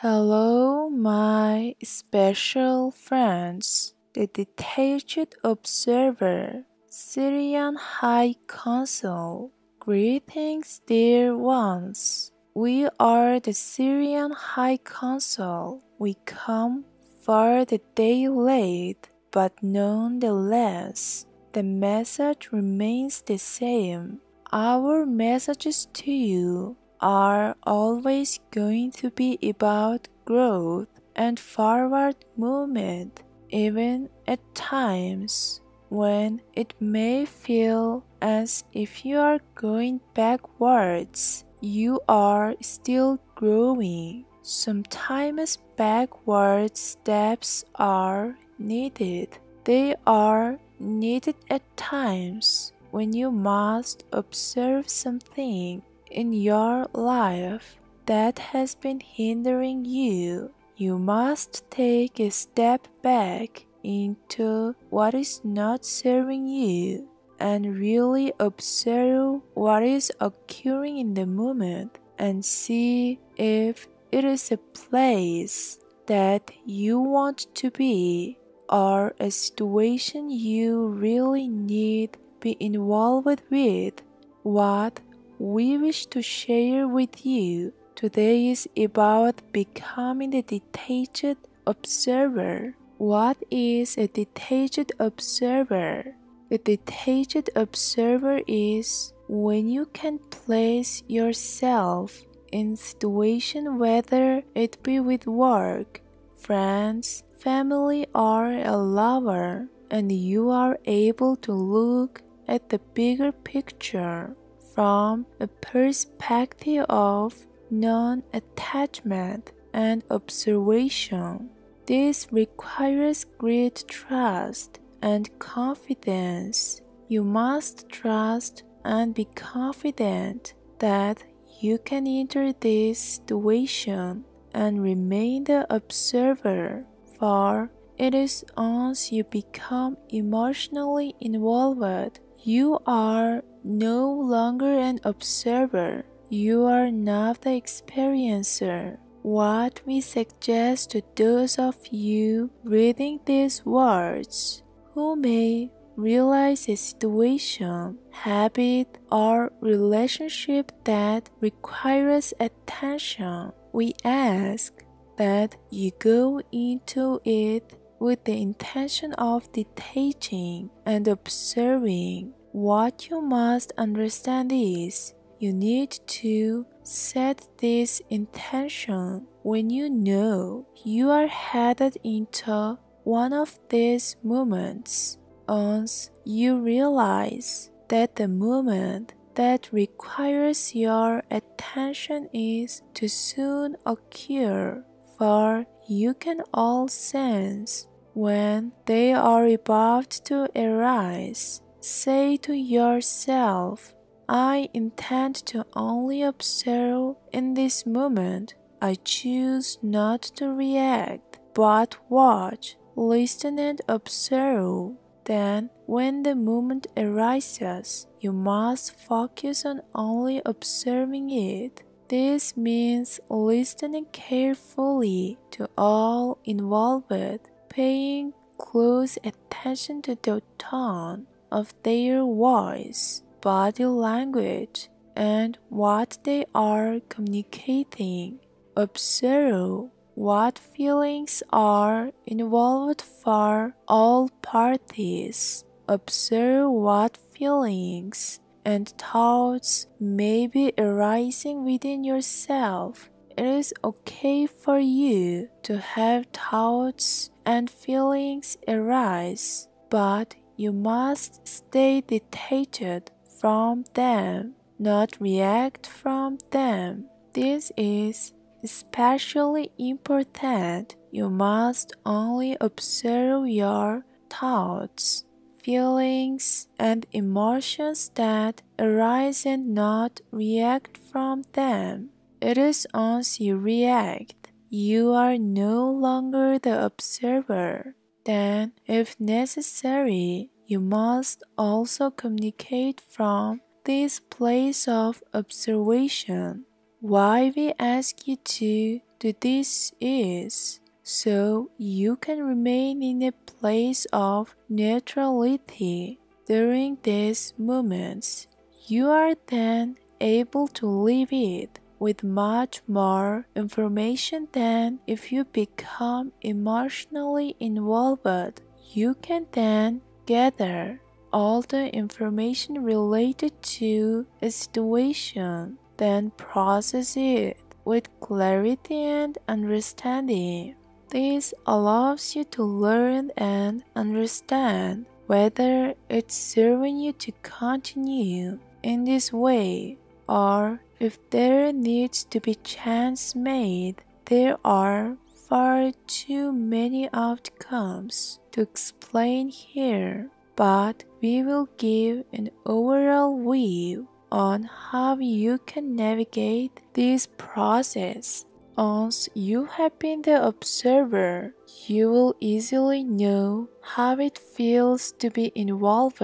Hello, my special friends. The detached observer, Syrian High Council. Greetings, dear ones. We are the Syrian High Council. We come for the day late, but nonetheless, the message remains the same. Our messages to you are always going to be about growth and forward movement, even at times when it may feel as if you are going backwards. You are still growing. Sometimes backward steps are needed. They are needed at times when you must observe something in your life that has been hindering you. You must take a step back into what is not serving you and really observe what is occurring in the moment and see if it is a place that you want to be or a situation you really need be involved with. What we wish to share with you today is about becoming the detached observer. What is a detached observer? A detached observer is when you can place yourself in situation, whether it be with work, friends, family, or a lover, and you are able to look at the bigger picture from a perspective of non-attachment and observation. This requires great trust and confidence. You must trust and be confident that you can enter this situation and remain the observer, for it is once you become emotionally involved, you are no longer an observer. You are not the experiencer. What we suggest to those of you reading these words who may realize a situation, habit, or relationship that requires attention, we ask that you go into it with the intention of detaching and observing. What you must understand is you need to set this intention when you know you are headed into one of these moments. Once you realize that the moment that requires your attention is to soon occur, for you can all sense when they are about to arise. Say to yourself, I intend to only observe in this moment. I choose not to react, but watch, listen, and observe. Then, when the moment arises, you must focus on only observing it. This means listening carefully to all involved, paying close attention to the tone of their voice, body language, and what they are communicating. Observe what feelings are involved for all parties. Observe what feelings and thoughts may be arising within yourself. It is okay for you to have thoughts and feelings arise, but you must stay detached from them, not react from them. This is especially important. You must only observe your thoughts, feelings, and emotions that arise and not react from them. It is once you react, you are no longer the observer. Then, if necessary, you must also communicate from this place of observation. Why we ask you to to this is so you can remain in a place of neutrality during these moments. You are then able to leave it with much more information than if you become emotionally involved. You can then gather all the information related to a situation, then process it with clarity and understanding. This allows you to learn and understand whether it's serving you to continue in this way or if there needs to be change made. There are far too many outcomes to explain here, but we will give an overall view on how you can navigate this process. Once you have been the observer, you will easily know how it feels to be involved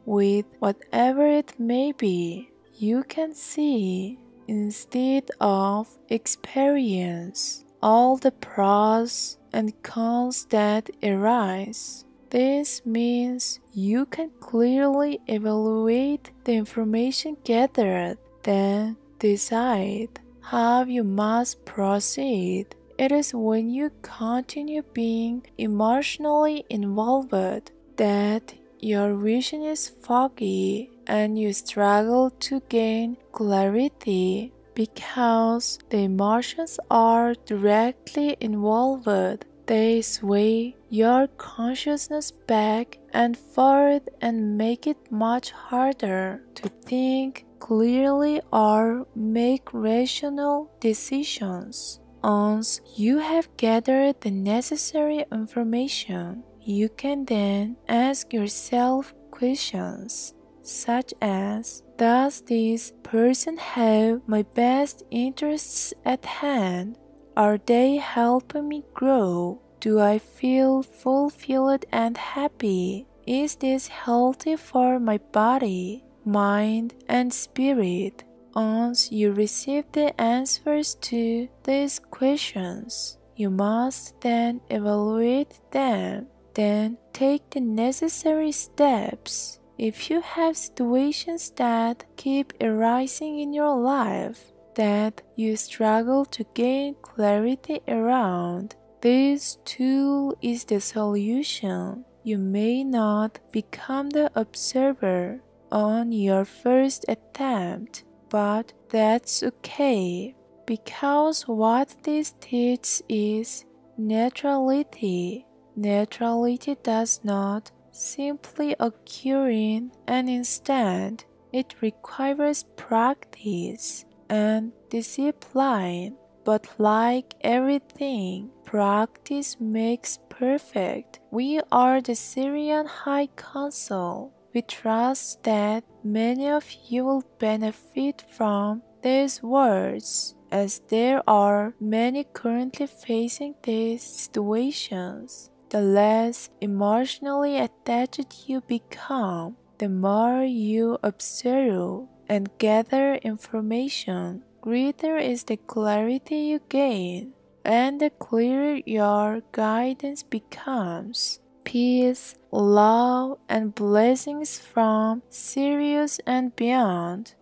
with whatever it may be. You can see, instead of experience, all the pros and cons that arise. This means you can clearly evaluate the information gathered, then decide how you must proceed. It is when you continue being emotionally involved that your vision is foggy and you struggle to gain clarity because the emotions are directly involved. They sway your consciousness back and forth and make it much harder to think clearly or make rational decisions. Once you have gathered the necessary information, you can then ask yourself questions such as, does this person have my best interests at hand? Are they helping me grow? Do I feel fulfilled and happy? Is this healthy for my body, mind, and spirit? Once you receive the answers to these questions, you must then evaluate them, then take the necessary steps. If you have situations that keep arising in your life that you struggle to gain clarity around, this tool is the solution. You may not become the observer on your first attempt, but that's okay, because what this teaches is neutrality. Neutrality does not simply occur in an instant. It requires practice and discipline. But like everything, practice makes perfect. We are the Syrian High Council. We trust that many of you will benefit from these words, as there are many currently facing these situations. The less emotionally attached you become, the more you observe and gather information, greater is the clarity you gain, and the clearer your guidance becomes. Peace, love, and blessings from Sirius and beyond.